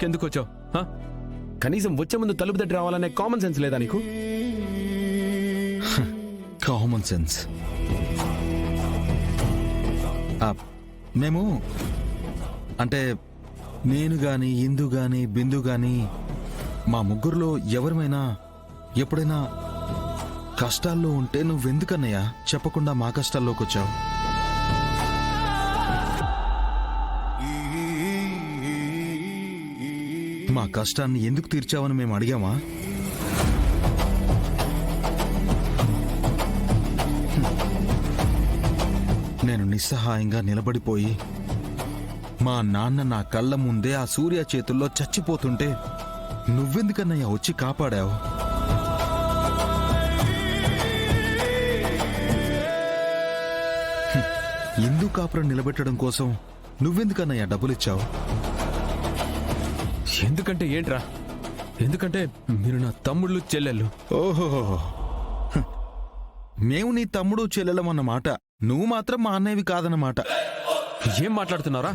ఎందుకు వచ్చావు? కనీసం వచ్చే ముందు తలుపు తట్టి రావాలనే కామన్ సెన్స్ లేదా నీకు? కామన్ సెన్స్ మేము అంటే నేను గాని ఇందు గాని బిందు గాని మా ముగ్గురులో ఎవరిమైనా ఎప్పుడైనా కష్టాల్లో ఉంటే నువ్వెందుకన్నయ్యా చెప్పకుండా మా కష్టాల్లోకి వచ్చావు? మా కష్టాన్ని ఎందుకు తీర్చావని మేము అడిగామా? నేను నిస్సహాయంగా నిలబడిపోయి మా నాన్న నా కళ్ళ ముందే ఆ సూర్య చేతుల్లో చచ్చిపోతుంటే నువ్వెందుకన్నయ్యా వచ్చి కాపాడావు? ఇందు కాపురం నిలబెట్టడం కోసం నువ్వెందుకన్నయ్యా డబ్బులిచ్చావు? ఎందుకంటే ఏంట్రా? ఎందుకంటే మీరు నా తమ్ముళ్ళు చెల్లెళ్ళు. ఓహో, మేము నీ తమ్ముడు చెల్లెలమన్నమాట, నువ్వు మాత్రం మా అన్నయ్యవి కాదన్నమాట. ఏం మాట్లాడుతున్నారా?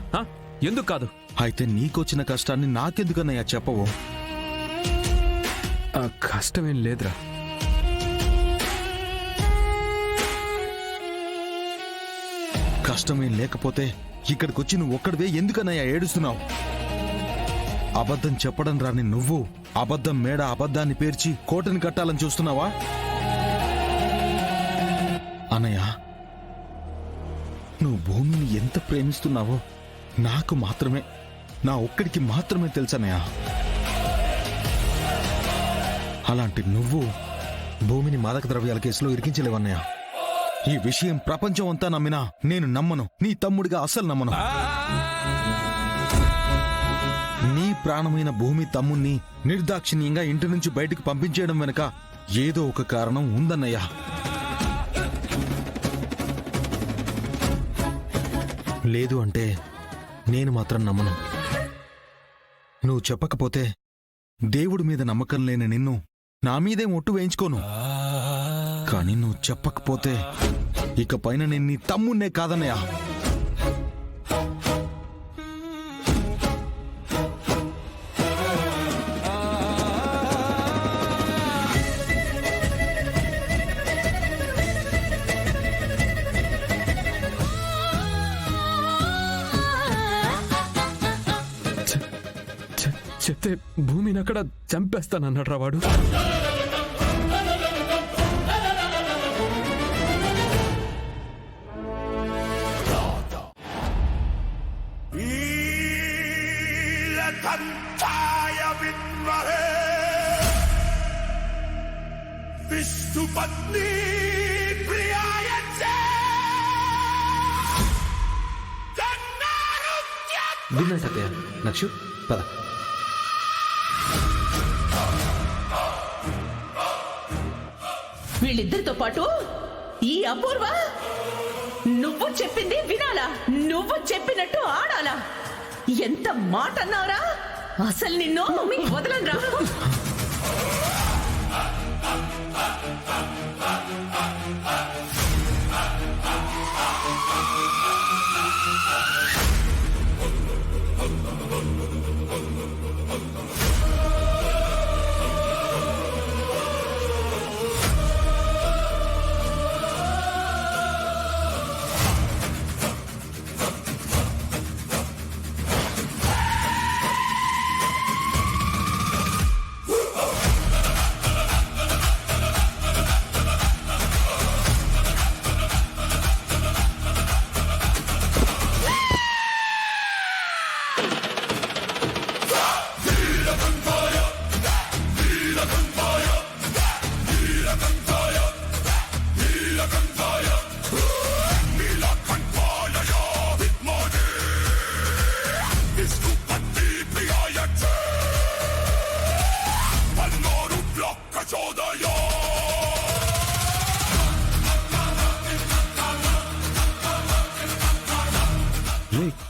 ఎందుకు కాదు? అయితే నీకొచ్చిన కష్టాన్ని నాకెందుకన్నయ్యా చెప్పవు? ఆ కష్టమేం లేదురా. కష్టమేం లేకపోతే ఇక్కడికొచ్చి నువ్వు ఒక్కడివే ఎందుకన్నయ్యా ఏడుస్తున్నావు? అబద్ధం చెప్పడం రాని నువ్వు అబద్ధం మేడ అబద్ధాన్ని పేర్చి కోటని కట్టాలని చూస్తున్నావా? అన్నయ్య, నువ్వు భూమిని ఎంత ప్రేమిస్తున్నావో నాకు మాత్రమే, నా ఒక్కడికి మాత్రమే తెలుసన్నయ్య. అలాంటి నువ్వు భూమిని మాదక ద్రవ్యాల కేసులో ఇరికించలేవన్నయ్య. ఈ విషయం ప్రపంచం అంతా నమ్మినా నేను నమ్మను, నీ తమ్ముడిగా అస్సలు నమ్మను. నీ ప్రాణమైన భూమి తమ్ముణ్ణి నిర్దాక్షిణ్యంగా ఇంటి నుంచి బయటికి పంపించేయడం వెనుక ఏదో ఒక కారణం ఉందన్నయ్యా. లేదు అంటే నేను మాత్రం నమ్మను. నువ్వు చెప్పకపోతే దేవుడి మీద నమ్మకం లేని నిన్ను నా మీదేం ఒట్టు వేయించుకోను. కానీ నువ్వు చెప్పకపోతే ఇక పైన నేను నీ తమ్ముణ్ణే కాదన్నయ్యా. చెప్తే భూమిని అక్కడ చంపేస్తానన్నాడు రా వాడు. విష్ణుపత్ని ప్రియాయ విన్నా సత్య నక్షు పద. వీళ్ళిద్దరితో పాటు ఈ అపూర్వ నువ్వు చెప్పింది వినాలా? నువ్వు చెప్పినట్టు ఆడాలా? ఎంత మాట అన్నావురా? అసలు నిన్ను వదలంరా.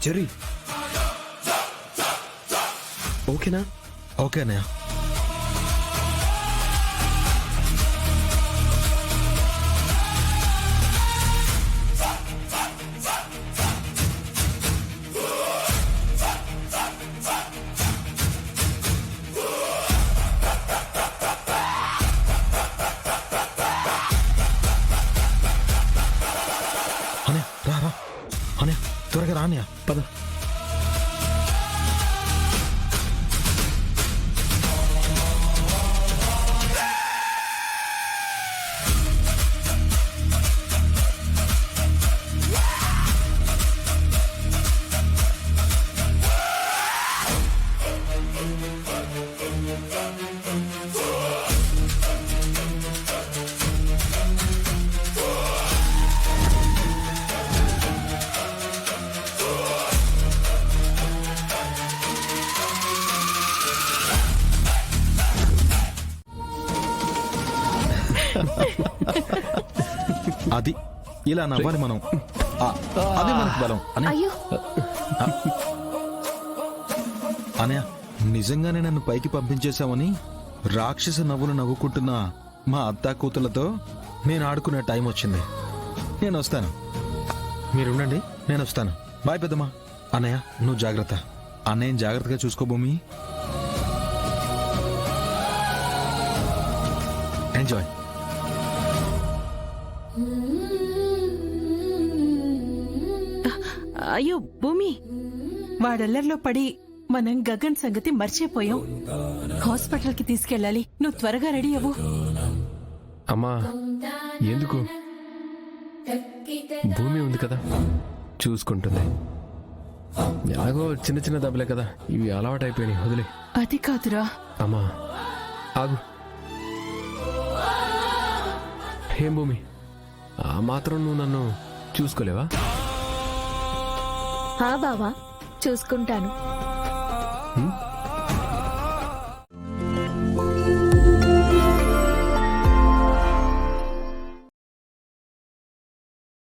చెర్రీ, ఓకేనా? ఓకేనా? త్వరగా రానియా. పద. అది ఇలా నవ్వాలి మనం. అది మనకు బలం. అయ్యో అనయ్య, నిజంగానే నన్ను పైకి పంపించేశామని రాక్షస నవ్వులు నవ్వుకుంటున్న మా అత్తా కూతులతో నేను ఆడుకునే టైం వచ్చింది. నేను వస్తాను, మీరుండండి, నేను వస్తాను. బాయ్ పెద్దమ్మా. అన్నయ్య నువ్వు జాగ్రత్త. అన్నయ్య జాగ్రత్తగా చూసుకో భూమి. ఎంజాయ్. అయ్యో భూమి, వాడల్లర్లో పడి మనం గగన్ సంగతి మర్చిపోయాం. హాస్పిటల్ కి తీసుకెళ్ళాలి, నువ్వు త్వరగా రెడీ అవ్వు. అమ్మా ఎందుకు, భూమి ఉంది కదా చూసుకుంటుంది. ఎలాగో చిన్న చిన్న దెబ్బలే కదా, ఇవి అలవాటు అయిపోయినాయి, వదిలే. అది కాదురా. అమ్మా ఆగు. ఏం భూమి, ఆ మాత్రం నువ్వు నన్ను చూసుకోలేవా? బావా చూసుకుంటాను.